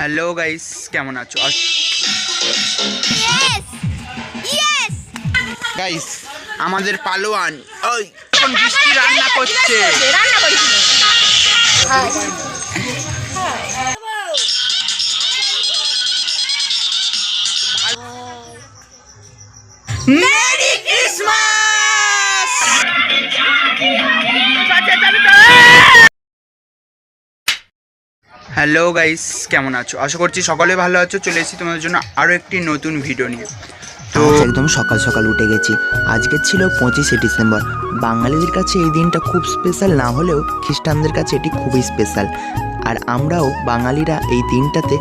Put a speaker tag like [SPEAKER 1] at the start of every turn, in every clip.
[SPEAKER 1] Hello guys, কেমন আছো? Guys, আমাদের পালোয়ান ওই কোন বৃষ্টি রান্না করছে। Merry Christmas. হ্যালো গাইস, কেমন আছো? আশা করছি সকলে ভালো আছো। চলে এসেছি তোমাদের জন্য আরও একটি নতুন ভিডিও নিয়ে।
[SPEAKER 2] তো একদম সকাল সকাল উঠে গেছি। আজকে ছিল 25শে ডিসেম্বর। বাঙালিদের কাছে এই দিনটা খুব স্পেশাল না হলেও খ্রিস্টানদের কাছে এটি খুবই স্পেশাল। আর আমরাও বাঙালিরা এই দিনটাতে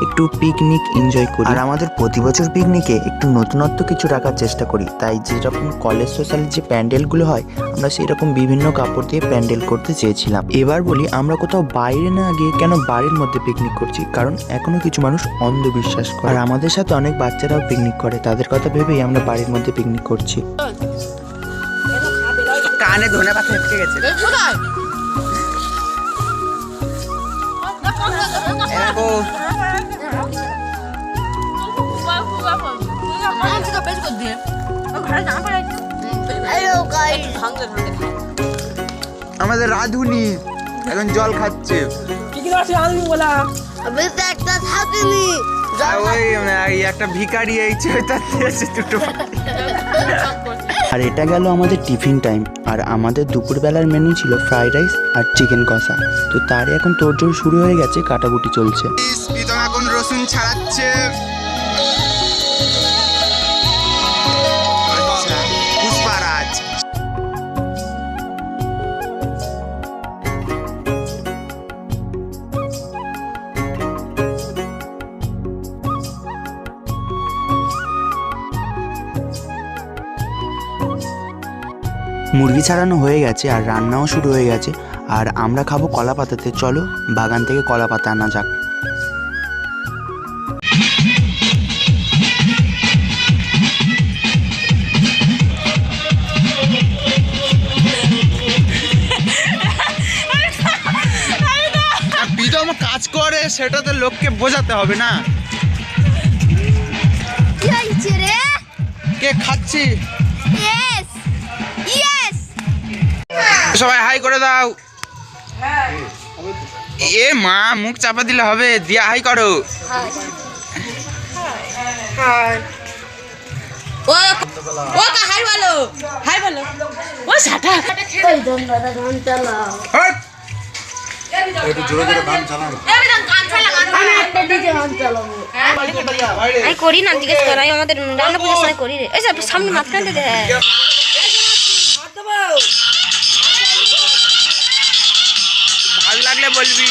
[SPEAKER 2] একটু পিকনিক এনজয় করি। আর আমাদের প্রতি বছর পিকনিকে একটু নতুনত্ব কিছু রাখার চেষ্টা করি। তাই যেরকম কলেজ সোশ্যালের যে প্যান্ডেলগুলো হয়, আমরা সেই রকম বিভিন্ন কাপড় দিয়ে প্যান্ডেল করতে চেয়েছিলাম। এবার বলি, আমরা কোথাও বাইরে না গিয়ে কেন বাড়ির মধ্যে পিকনিক করছি, কারণ এখনো কিছু মানুষ অন্ধবিশ্বাস করে। আর আমাদের সাথে অনেক বাচ্চারাও পিকনিক করে, তাদের কথা ভেবেই আমরা বাড়ির মধ্যে পিকনিক করছি।
[SPEAKER 1] কানে ধনে পাতা হেঁটে গেছে। আমাদের রাধুনি এখন জল খাচ্ছে। ওই একটা ভিখারি এইছে, দুটো।
[SPEAKER 2] আর এটা গেল আমাদের টিফিন টাইম। আর আমাদের দুপুরবেলার মেনু ছিল ফ্রাইড রাইস আর চিকেন কষা। তো তারই এখন তোড়জোড় শুরু হয়ে গেছে, কাটাকুটি চলছে।
[SPEAKER 1] প্রীতম এখন রসুন ছাড়াচ্ছে। আচ্ছা, পুষ্পারাজ।
[SPEAKER 2] মুরগি ছাড়ানো হয়ে গেছে আর রান্নাও শুরু হয়ে গেছে। আর আমরা খাবো কলা পাতাতে। চলো বাগান থেকে কলা পাতা আনা যাক।
[SPEAKER 1] প্রীতম কাজ করে, সেটা তো লোককে বোঝাতে হবে না। কে খাচ্ছি? সবাই হাই করে দাও। এ মা, মুখ চাপা দিলে হবে? দিয়া হাই করো।
[SPEAKER 3] করি না, জিজ্ঞেস করাই আমাদের রান্না পুজোর সময় করি রে। সামনে মাঝখানে দে।
[SPEAKER 1] ভালো লাগলে বলবি।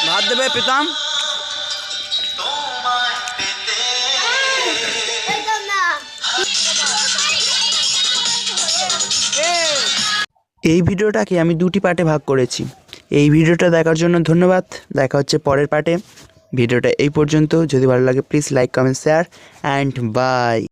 [SPEAKER 1] ভাত দেবে প্রীতম?
[SPEAKER 2] এই ভিডিওটাকে আমি দুটি পার্টে ভাগ করেছি। এই ভিডিওটা দেখার জন্য ধন্যবাদ। দেখা হচ্ছে পরের পার্টে। ভিডিওটা এই পর্যন্ত। যদি ভালো লাগে please like, comment, share and by.